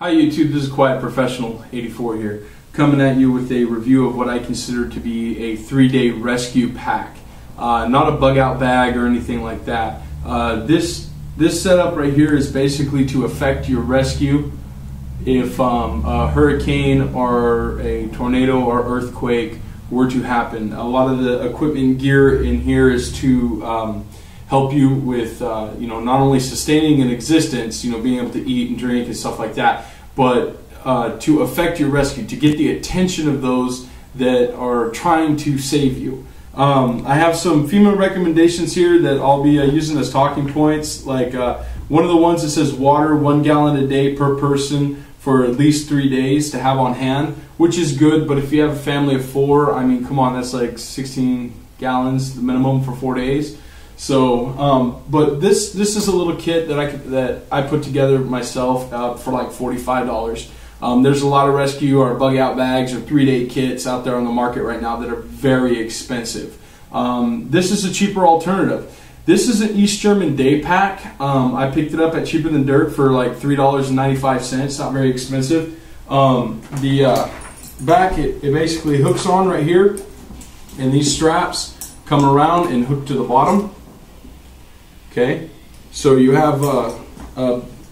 Hi YouTube, this is Quiet Professional 84 here, coming at you with a review of what I consider to be a 3-day rescue pack. Not a bug out bag or anything like that. This setup right here is basically to effect your rescue if a hurricane or a tornado or earthquake were to happen. A lot of the equipment gear in here is to help you with not only sustaining an existence, being able to eat and drink and stuff like that, but to effect your rescue, to get the attention of those that are trying to save you. I have some FEMA recommendations here that I'll be using as talking points, like one of the ones that says water 1 gallon a day per person for at least 3 days to have on hand, which is good, but if you have a family of 4, I mean, come on, that's like 16 gallons, the minimum for 4 days. So, but this is a little kit that I put together myself for like $45. There's a lot of rescue or bug out bags or 3-day kits out there on the market right now that are very expensive. This is a cheaper alternative. This is an East German day pack. I picked it up at Cheaper Than Dirt for like $3.95. Not very expensive. The back, it basically hooks on right here, and these straps come around and hook to the bottom. Okay, so you have a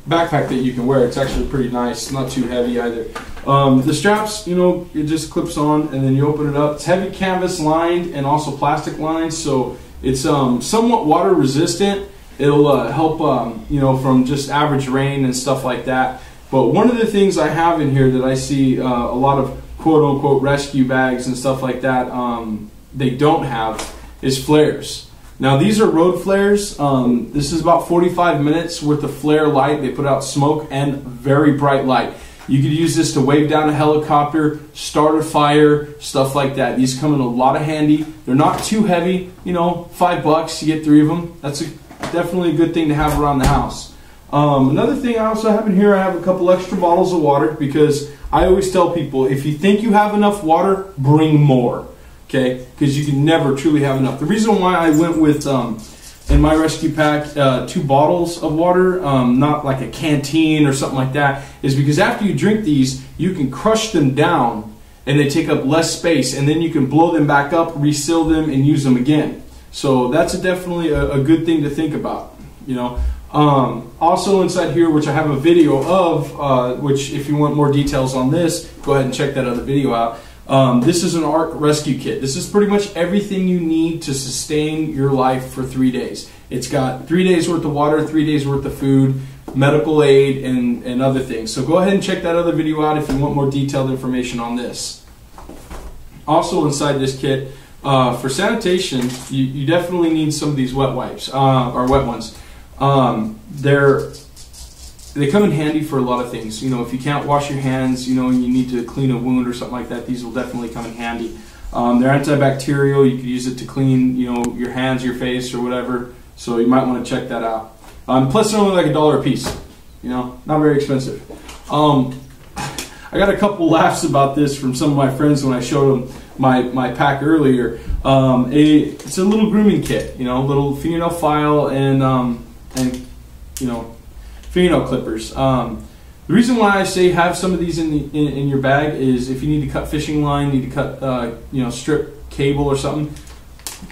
backpack that you can wear. It's actually pretty nice, not too heavy either. The straps, it just clips on and then you open it up. It's heavy canvas lined and also plastic lined, so it's somewhat water resistant. It'll help from just average rain and stuff like that. But one of the things I have in here that I see a lot of quote-unquote rescue bags and stuff like that they don't have is flares. Now these are road flares. This is about 45 minutes worth of flare light. They put out smoke and very bright light. You could use this to wave down a helicopter, start a fire, stuff like that. These come in a lot of handy. They're not too heavy, $5 you get 3 of them. That's definitely a good thing to have around the house. Another thing I also have in here, I have a couple extra bottles of water, because I always tell people, if you think you have enough water, bring more. Okay, because you can never truly have enough. The reason why I went with, in my rescue pack, 2 bottles of water, not like a canteen or something like that, is because after you drink these, you can crush them down and they take up less space, and then you can blow them back up, reseal them, and use them again. So that's definitely a good thing to think about, Also inside here, which I have a video of, which if you want more details on this, go ahead and check that other video out. This is an ARC rescue kit. This is pretty much everything you need to sustain your life for 3 days. It's got 3 days worth of water, 3 days worth of food, medical aid, and other things. So go ahead and check that other video out if you want more detailed information on this. Also inside this kit, for sanitation, you definitely need some of these wet wipes, or wet ones. They come in handy for a lot of things. If you can't wash your hands, and you need to clean a wound or something like that, these will definitely come in handy. They're antibacterial. You could use it to clean, your hands, your face, or whatever. So you might want to check that out. Plus, they're only like $1 a piece. Not very expensive. I got a couple laughs about this from some of my friends when I showed them my pack earlier. It's a little grooming kit, little fingernail file and fingernail clippers. The reason why I say have some of these in your bag is if you need to cut fishing line, need to cut strip cable or something,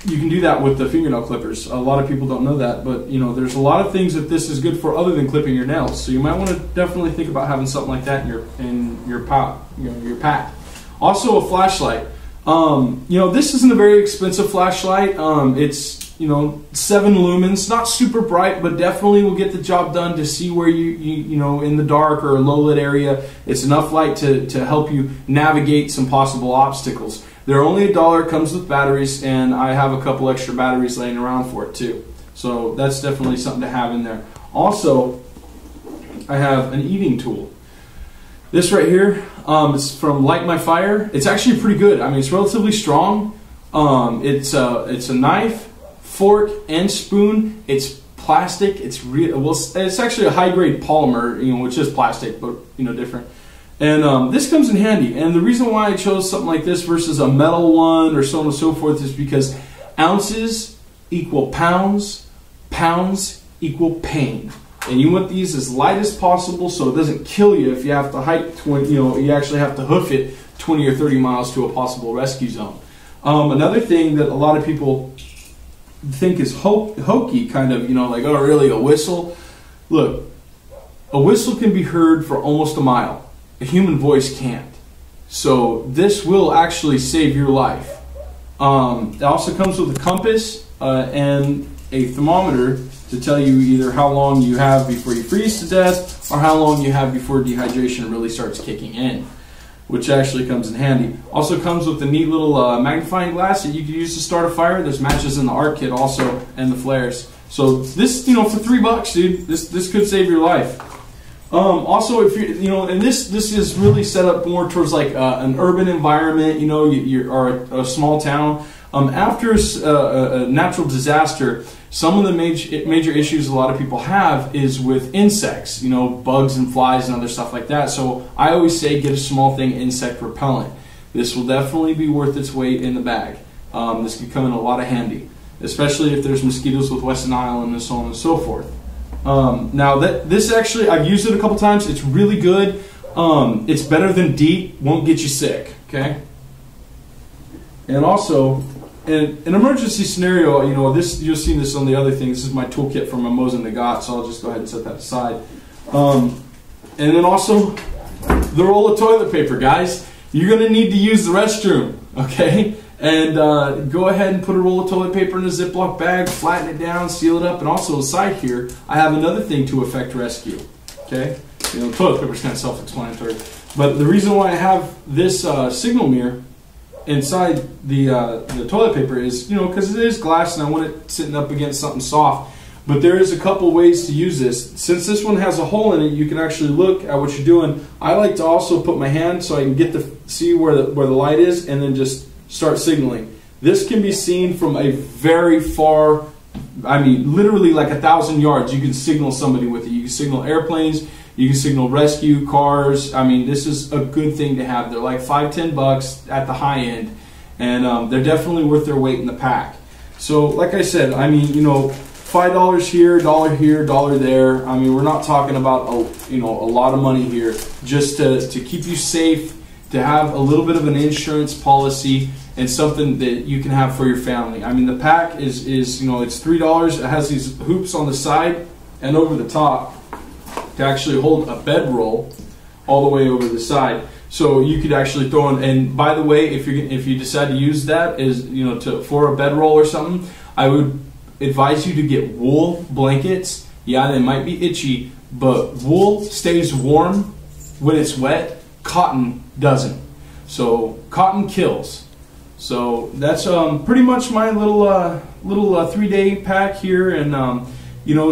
you can do that with the fingernail clippers. A lot of people don't know that, but there's a lot of things that this is good for other than clipping your nails. So you might want to definitely think about having something like that in your pack. Also a flashlight. This isn't a very expensive flashlight. It's 7 lumens, not super bright, but definitely will get the job done to see where you in the dark or a low lit area. It's enough light to help you navigate some possible obstacles. They're only $1, comes with batteries, and I have a couple extra batteries laying around for it too. So that's definitely something to have in there. Also, I have an eating tool. This right here, it's from Light My Fire. It's actually pretty good. I mean, it's relatively strong. It's a knife, fork, and spoon. It's plastic. It's it's actually a high-grade polymer, which is plastic, but different. And this comes in handy. And the reason why I chose something like this versus a metal one or so on and so forth is because ounces equal pounds, pounds equal pain. And you want these as light as possible so it doesn't kill you if you have to hike 20, you actually have to hoof it 20 or 30 miles to a possible rescue zone. Another thing that a lot of people think is hokey, kind of, like, oh, really, a whistle? Look, a whistle can be heard for almost a mile. A human voice can't. So this will actually save your life. It also comes with a compass and a thermometer to tell you either how long you have before you freeze to death or how long you have before dehydration really starts kicking in, which actually comes in handy. Also comes with a neat little magnifying glass that you can use to start a fire. There's matches in the ARC kit also, and the flares. So this, for $3, dude, this could save your life. Also, if you, and this is really set up more towards like an urban environment, or a small town. After a natural disaster, some of the major issues a lot of people have is with insects, bugs and flies and other stuff like that. So I always say get a small thing, insect repellent. This will definitely be worth its weight in the bag. This could come in a lot of handy, especially if there's mosquitoes with West Nile and so on and so forth. Now this actually, I've used it a couple times. It's really good. It's better than DEET, won't get you sick, okay? And also, in an emergency scenario, you've seen this on the other thing. This is my toolkit from my Mosin Nagant, so I'll just go ahead and set that aside. And then also, the roll of toilet paper, guys. You're going to need to use the restroom, okay? And go ahead and put a roll of toilet paper in a Ziploc bag, flatten it down, seal it up, and also aside here, I have another thing to effect rescue, okay? Toilet paper is kind of self-explanatory. But the reason why I have this signal mirror inside the toilet paper is, because it is glass and I want it sitting up against something soft. But there is a couple ways to use this. Since this one has a hole in it, you can actually look at what you're doing. I like to also put my hand so I can get to see where the light is and then just start signaling. This can be seen from a very far, literally like 1,000 yards. You can signal somebody with it. You can signal airplanes. You can signal rescue cars. this is a good thing to have. They're like $5-10 at the high end, and they're definitely worth their weight in the pack. So, like I said, $5 here, $1 here, $1 there. We're not talking about a lot of money here. Just to keep you safe, to have a little bit of an insurance policy and something that you can have for your family. The pack is it's $3. It has these hoops on the side and over the top to actually hold a bedroll all the way over the side. So you could actually throw in, and by the way, if you decide to use that for a bedroll or something, I would advise you to get wool blankets. Yeah, they might be itchy, but wool stays warm when it's wet. Cotton doesn't. So cotton kills. So that's pretty much my little 3-day pack here. And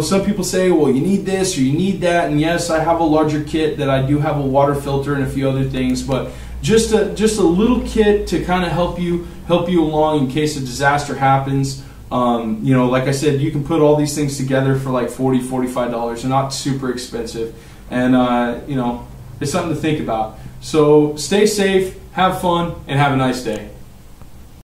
some people say, well, you need this or you need that. And yes, I have a larger kit that I do have a water filter and a few other things, but just a little kit to kind of help you along in case a disaster happens. Like I said, you can put all these things together for like $40, $45. They're not super expensive, and it's something to think about. So stay safe, have fun, and have a nice day.